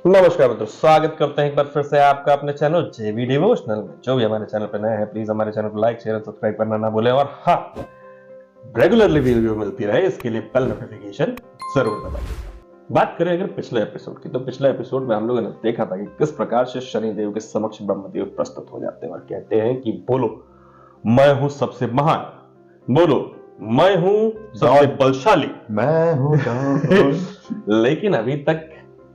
नमस्कार मित्रों, स्वागत करते हैं एक बार फिर से आपका अपने चैनल जेबी डिवोशनल में। जो भी हमारे चैनल पर नए हैं प्लीज हमारे चैनल को लाइक शेयर और सब्सक्राइब करना ना भूलें। और हाँ, रेगुलरली वीडियो मिलती रहे इसके लिए बेल नोटिफिकेशन जरूर दबाइए। बात करें अगर पिछले एपिसोड की, तो पिछले एपिसोड में हम लोगों ने देखा था कि किस प्रकार से शनिदेव के समक्ष ब्रह्मदेव प्रस्तुत हो जाते हैं और कहते हैं कि बोलो मैं हूं सबसे महान, बोलो मैं हूं सबसे बलशाली, मैं हूं लेकिन अभी तक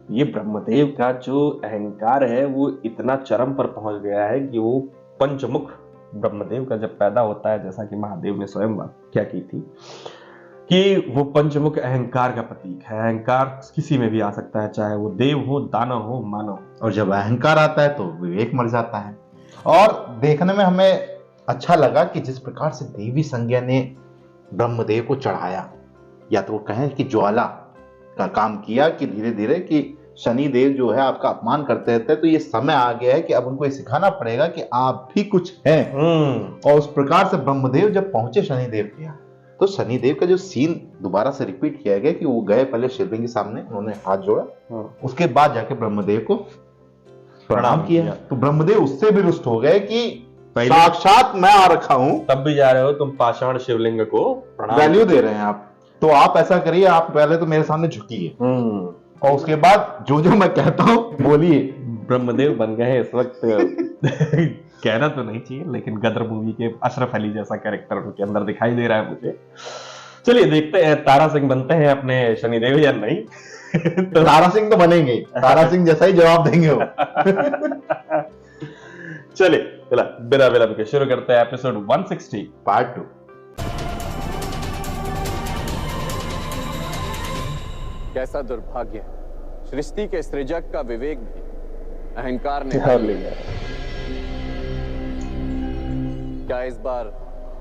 ये ब्रह्मदेव का जो अहंकार है वो इतना चरम पर पहुंच गया है कि वो पंचमुख ब्रह्मदेव का जब पैदा होता है, जैसा कि महादेव ने स्वयं व्याख्या की थी कि वो पंचमुख अहंकार का प्रतीक है। अहंकार किसी में भी आ सकता है, चाहे वो देव हो, दानव हो, मानव। और जब अहंकार आता है तो विवेक मर जाता है। और देखने में हमें अच्छा लगा कि जिस प्रकार से देवी संज्ञा ने ब्रह्मदेव को चढ़ाया, या तो वो कहें कि ज्वाला का काम किया, कि धीरे धीरे कि शनिदेव जो है आपका अपमान करते रहते हैं, तो ये समय आ गया है कि अब उनको ये सिखाना पड़ेगा कि आप भी कुछ हैं। और उस प्रकार से ब्रह्मदेव जब पहुंचे शनिदेव के यहाँ, तो शनिदेव का जो सीन दोबारा से रिपीट किया गया कि वो गए पहले शिवलिंग के सामने, उन्होंने हाथ जोड़ा, उसके बाद जाके ब्रह्मदेव को प्रणाम किया। तो ब्रह्मदेव उससे भी रुष्ट हो गए कि साक्षात मैं आ रखा हूं, तब भी जा रहे हो तुम पाषाण शिवलिंग को वैल्यू दे रहे हैं आप, तो आप ऐसा करिए, आप पहले तो मेरे सामने झुकिए और उसके बाद जो जो मैं कहता हूं बोलिए। ब्रह्मदेव बन गए इस वक्त कहना तो नहीं चाहिए, लेकिन गदर मूवी के अशरफ अली जैसा कैरेक्टर उनके अंदर दिखाई दे रहा है मुझे। चलिए देखते हैं तारा सिंह बनते हैं अपने शनिदेव या नहीं। तो तारा सिंह तो बनेंगे, तारा सिंह जैसा ही जवाब देंगे वो। चलिए बिना विलंब के शुरू करते हैं एपिसोड 160 पार्ट 2। कैसा दुर्भाग्य, सृष्टि के सृजक का विवेक भी अहंकार ने हार लिया। क्या इस बार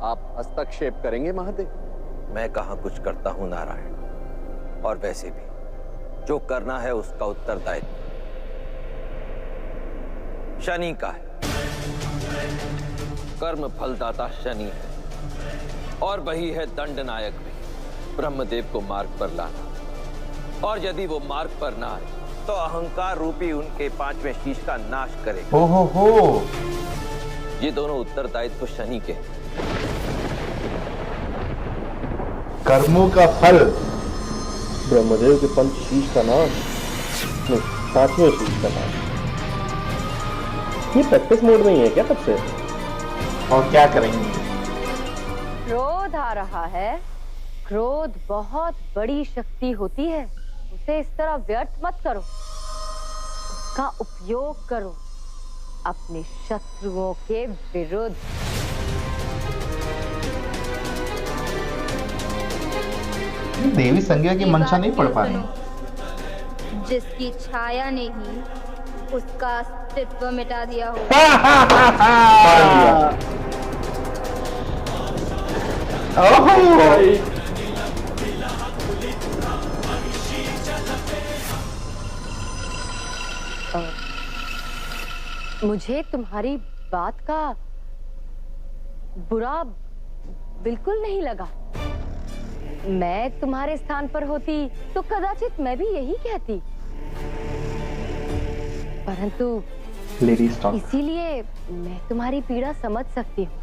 आप हस्तक्षेप करेंगे महादेव? मैं कहाँ कुछ करता हूं नारायण, और वैसे भी जो करना है उसका उत्तरदायित्व शनि का है। कर्म फलदाता शनि है और वही है दंडनायक भी, ब्रह्मदेव को मार्ग पर लाना। और यदि वो मार्ग पर ना आए तो अहंकार रूपी उनके पांचवें शीश का नाश करे। हो ये दोनों उत्तरदायित्व शनि के। कर्मों का फल ब्रह्मदेव के पंच शीश का नाश, पांचवें शीश का नाश। ये प्रैक्टिस मोड में ही है क्या तब से? और क्या करेंगे? क्रोध आ रहा है। क्रोध बहुत बड़ी शक्ति होती है, उसे इस तरह व्यर्थ मत करो, उसका उपयोग करो अपने शत्रुओं के विरुद्ध। देवी संज्ञा की मंशा नहीं पढ़ पा रही। जिसकी छाया ने ही उसका अस्तित्व मिटा दिया हो। मुझे तुम्हारी बात का बुरा बिल्कुल नहीं लगा। मैं तुम्हारे स्थान पर होती तो कदाचित मैं भी यही कहती, परंतु इसीलिए मैं तुम्हारी पीड़ा समझ सकती हूँ,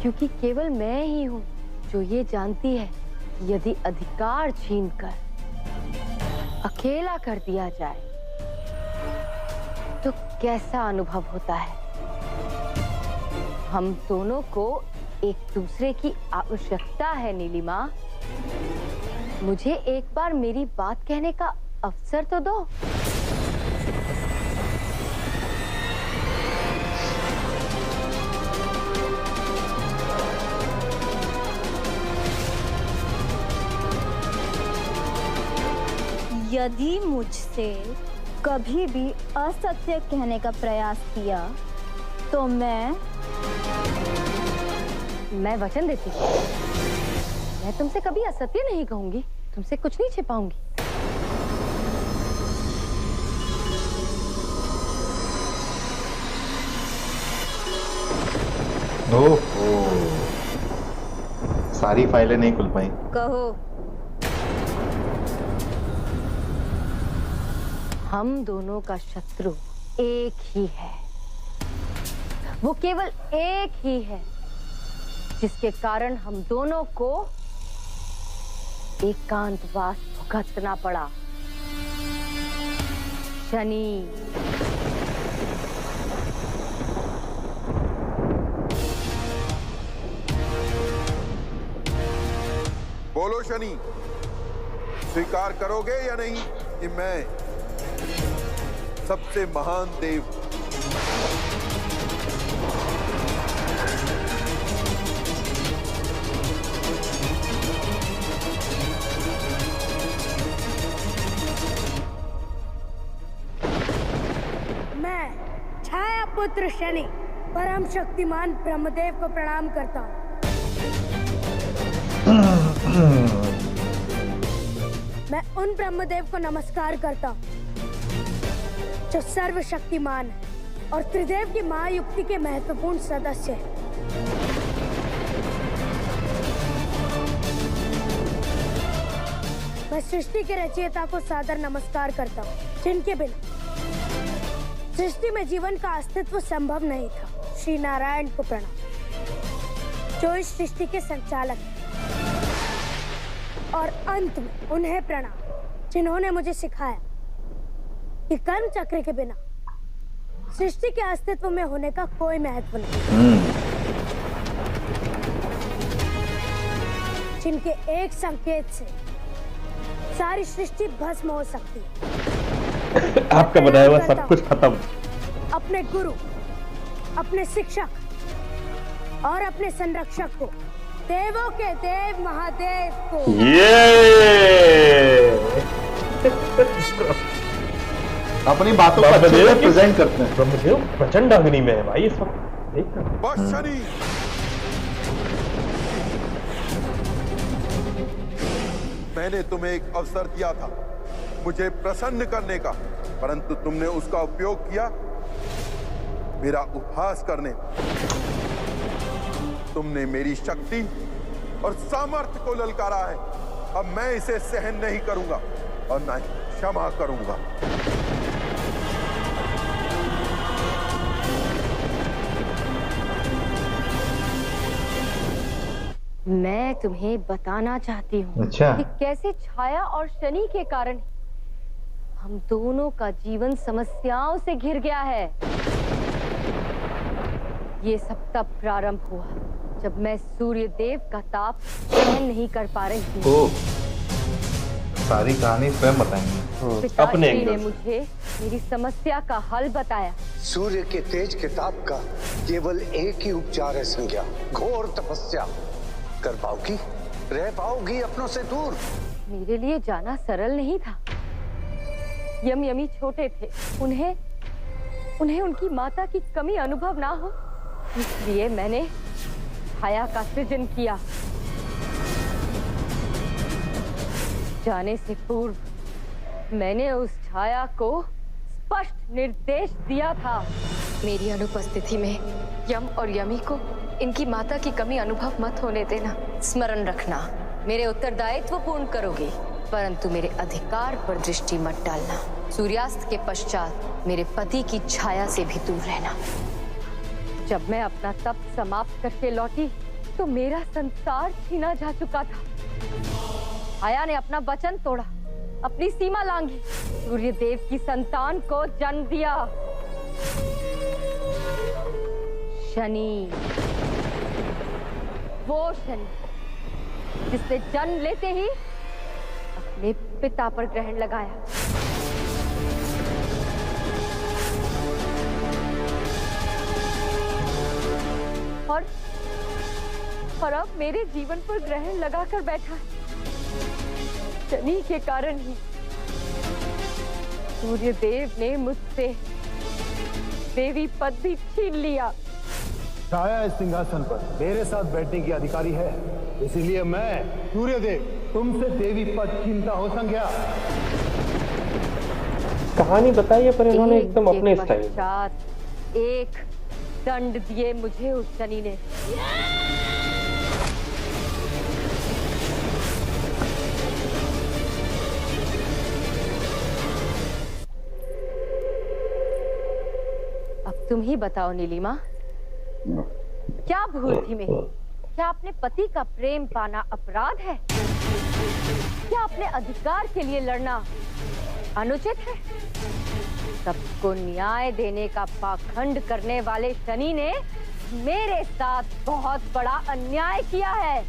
क्योंकि केवल मैं ही हूँ जो ये जानती है कि यदि अधिकार छीनकर अकेला कर दिया जाए तो कैसा अनुभव होता है। हम दोनों को एक दूसरे की आवश्यकता है नीलिमा। मुझे एक बार मेरी बात कहने का अवसर तो दो। यदि मुझसे कभी भी असत्य कहने का प्रयास किया तो मैं वचन देती हूँ, मैं तुमसे कभी असत्य नहीं कहूंगी, तुमसे कुछ नहीं छिपाऊंगी। ओहो, सारी फाइलें नहीं खुल पाई। कहो। हम दोनों का शत्रु एक ही है, वो केवल एक ही है, जिसके कारण हम दोनों को एकांतवास भुगतना पड़ा। शनि। बोलो शनि, स्वीकार करोगे या नहीं कि मैं सबसे महान देव हूं? मैं छाया पुत्र शनि परम शक्तिमान ब्रह्मदेव को प्रणाम करता हूँ। मैं उन ब्रह्मदेव को नमस्कार करता हूँ जो सर्वशक्तिमान है और त्रिदेव की महायुक्ति के महत्वपूर्ण सदस्य हैं। मैं सृष्टि के रचयिता को सादर नमस्कार करता हूँ, जिनके बिना सृष्टि में जीवन का अस्तित्व संभव नहीं था। श्री नारायण को प्रणाम, जो इस सृष्टि के संचालक हैं। और अंत में उन्हें प्रणाम, जिन्होंने मुझे सिखाया कि कर्म चक्र के बिना सृष्टि के अस्तित्व में होने का कोई महत्व नहीं, जिनके एक संकेत से सारी सृष्टि भस्म हो सकती है। आपका बनाया हुआ सब कुछ खत्म। अपने गुरु, अपने शिक्षक और अपने संरक्षक को, देवों के देव महादेव को। अपनी बातों को अच्छे से प्रेजेंट करते हैं। ब्रह्मदेव प्रचंड अग्नि में है भाई इस वक्त, देख। बस शनि, मैंने तुम्हें एक अवसर दिया था मुझे प्रसन्न करने का, परंतु तुमने उसका उपयोग किया मेरा उपहास करने। तुमने मेरी शक्ति और सामर्थ्य को ललकारा है। अब मैं इसे सहन नहीं करूंगा और ना ही क्षमा करूंगा। मैं तुम्हें बताना चाहती हूँ अच्छा। कि कैसे छाया और शनि के कारण हम दोनों का जीवन समस्याओं से घिर गया है। ये सब तब प्रारंभ हुआ जब मैं सूर्य देव का ताप सहन नहीं कर पा रही थी। ओ, सारी कहानी स्वयं बताएंगे। पिताश्री ने मुझे मेरी समस्या का हल बताया। सूर्य के तेज के ताप का केवल एक ही उपचार है संज्ञा, घोर तपस्या। कर पाओगी, रह पाओगी अपनों से दूर। मेरे लिए जाना सरल नहीं था। यमी छोटे थे, उन्हें उनकी माता की कमी अनुभव ना हो, इसलिए मैंने छाया का सृजन किया। जाने से पूर्व मैंने उस छाया को स्पष्ट निर्देश दिया था। मेरी अनुपस्थिति में यम और यमी को इनकी माता की कमी अनुभव मत होने देना। स्मरण रखना, मेरे उत्तरदायित्व पूर्ण करोगे, परंतु मेरे अधिकार पर दृष्टि मत डालना। सूर्यास्त के पश्चात मेरे पति की छाया से भी दूर रहना। जब मैं अपना तप समाप्त करके लौटी तो मेरा संसार छीना जा चुका था। छाया ने अपना वचन तोड़ा, अपनी सीमा लांघी, सूर्य देव की संतान को जन्म दिया। शनि, वो शनि जिसने जन्म लेते ही अपने पिता पर ग्रहण लगाया। और अब मेरे जीवन पर ग्रहण लगाकर बैठा है। शनि के कारण ही सूर्य देव ने मुझसे देवी पद भी छीन लिया। छाया इस सिंहासन पर मेरे साथ बैठने की अधिकारी है, इसीलिए मैं सूर्यदेव तुमसे देवी पद छीनता हो संज्ञा। कहानी बताइए, पर इन्होंने एकदम अपने स्टाइल। एक दंड दिए मुझे उस शनि ने। तुम ही बताओ नीलिमा, क्या भूल थी मेरी? क्या अपने पति का प्रेम पाना अपराध है? क्या अपने अधिकार के लिए लड़ना अनुचित है? सबको न्याय देने का पाखंड करने वाले शनि ने मेरे साथ बहुत बड़ा अन्याय किया है,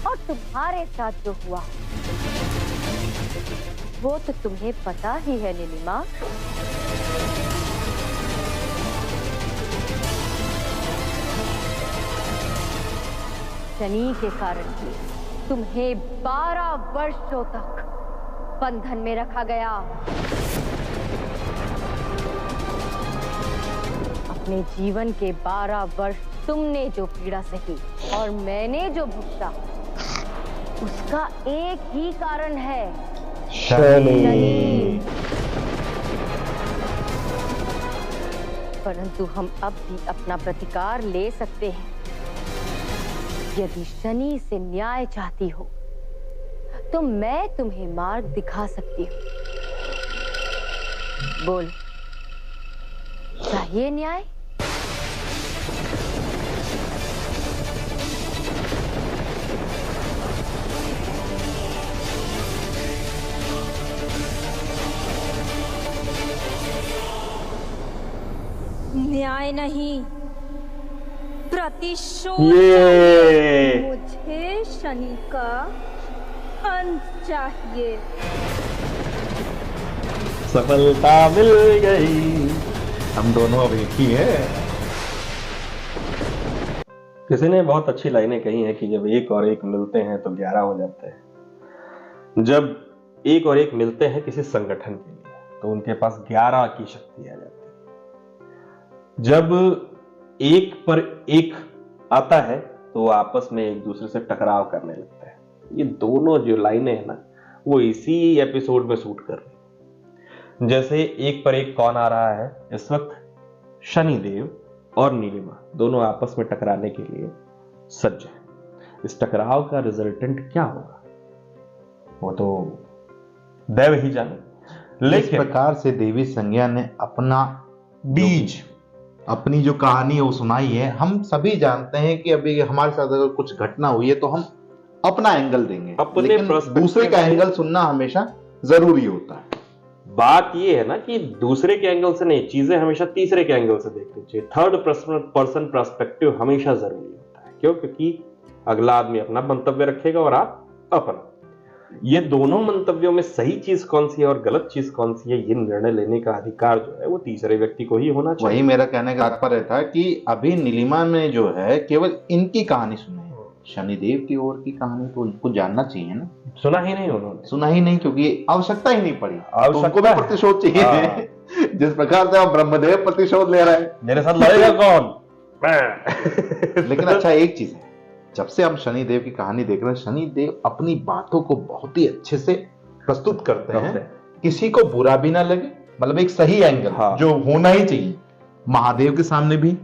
और तुम्हारे साथ जो हुआ वो तो तुम्हें पता ही है नीलिमा। शनि के कारण ही तुम्हें 12 वर्षों तक बंधन में रखा गया। अपने जीवन के 12 वर्ष तुमने जो पीड़ा सही और मैंने जो भुगता, उसका एक ही कारण है, शनि। परंतु हम अब भी अपना प्रतिकार ले सकते हैं। यदि शनि से न्याय चाहती हो तो मैं तुम्हें मार्ग दिखा सकती हूँ। बोल, चाहिए न्याय? न्याय नहीं, प्रतिशोध। मुझे शनि का अंत चाहिए। सफलता मिल गई, हम दोनों अब एक ही हैं। किसी ने बहुत अच्छी लाइनें कही हैं कि जब एक और एक मिलते हैं तो 11 हो जाते हैं। जब एक और एक मिलते हैं किसी संगठन के लिए तो उनके पास 11 की शक्ति आ जाती है। जब एक पर एक आता है तो वो आपस में एक दूसरे से टकराव करने लगता है। ये दोनों जो लाइनें हैं ना, वो इसी एपिसोड में शूट कर रही हैं। जैसे एक पर एक कौन आ रहा है इस वक्त? शनिदेव और नीलिमा दोनों आपस में टकराने के लिए सज्ज हैं। इस टकराव का रिजल्टेंट क्या होगा वो तो देव ही जाने। इस प्रकार से देवी संज्ञा ने अपना बीज, अपनी जो कहानी है वो सुनाई है। हम सभी जानते हैं कि अभी हमारे साथ अगर कुछ घटना हुई है तो हम अपना एंगल देंगे, लेकिन दूसरे का एंगल सुनना हमेशा जरूरी होता है। बात ये है ना कि दूसरे के एंगल से नहीं, चीजें हमेशा तीसरे के एंगल से देखनी चाहिए। थर्ड पर्सन पर्सपेक्टिव हमेशा जरूरी होता है। क्यों? क्योंकि अगला आदमी अपना मंतव्य रखेगा और आप अपना। ये दोनों मंतव्यों में सही चीज कौन सी है और गलत चीज कौन सी है, ये निर्णय लेने का अधिकार जो है वो तीसरे व्यक्ति को ही होना चाहिए। वही मेरा कहने का तात्पर्य था कि अभी नीलिमा में जो है केवल इनकी कहानी सुनी है, शनिदेव की ओर की कहानी तो उनको जानना चाहिए ना। सुना ही नहीं उन्होंने, सुना ही नहीं, क्योंकि आवश्यकता ही नहीं पड़ी। आवश्यकता तो उनको भी प्रतिशोध चाहिए। जिस प्रकार से ब्रह्मदेव प्रतिशोध ले रहे हैं, मेरे साथ लड़ेगा कौन? लेकिन अच्छा एक चीज है, जब से हम शनिदेव की कहानी देख रहे हैं, शनिदेव अपनी बातों को बहुत ही अच्छे से प्रस्तुत करते हैं, किसी को बुरा भी ना लगे, मतलब एक सही एंगल जो होना ही चाहिए। महादेव के सामने भी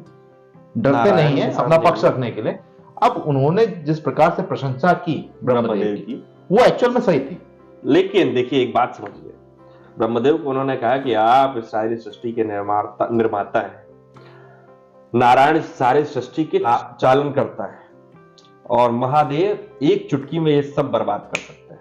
डरते नहीं है अपना पक्ष रखने के लिए। अब उन्होंने जिस प्रकार से प्रशंसा की ब्रह्मदेव की, वो एक्चुअल में सही थी। लेकिन देखिए एक बात समझिए, ब्रह्मदेव को उन्होंने कहा कि आप इस सारी सृष्टि के निर्माता हैं, नारायण सारे सृष्टि के चालन करता है, और महादेव एक चुटकी में ये सब बर्बाद कर सकते हैं।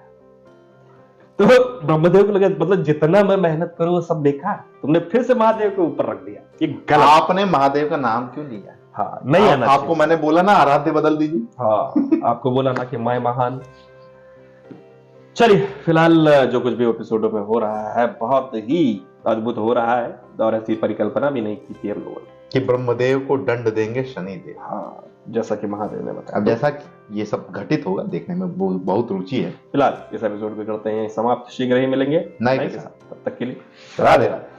तो ब्रह्मदेव को लगा मतलब जितना मैं मेहनत करूं वो सब बेकार, तुमने फिर से महादेव के ऊपर रख दिया, ये गलत। आपने महादेव का नाम क्यों लिया? हाँ, नहीं आना चाहिए। आपको मैंने बोला ना आराध्य बदल दीजिए। हाँ, आपको बोला ना कि मैं महान। चलिए फिलहाल जो कुछ भी एपिसोडों में हो रहा है बहुत ही अद्भुत हो रहा है, और ऐसी परिकल्पना भी नहीं की थी हम लोगों ने कि ब्रह्मदेव को दंड देंगे शनिदेव। हाँ, जैसा कि महादेव ने बताया। अब जैसा ये सब घटित होगा देखने में बहुत रुचि है। फिलहाल इस एपिसोड को करते हैं समाप्त, शीघ्र ही मिलेंगे नए के साथ। तब तक के लिए राधे राधे।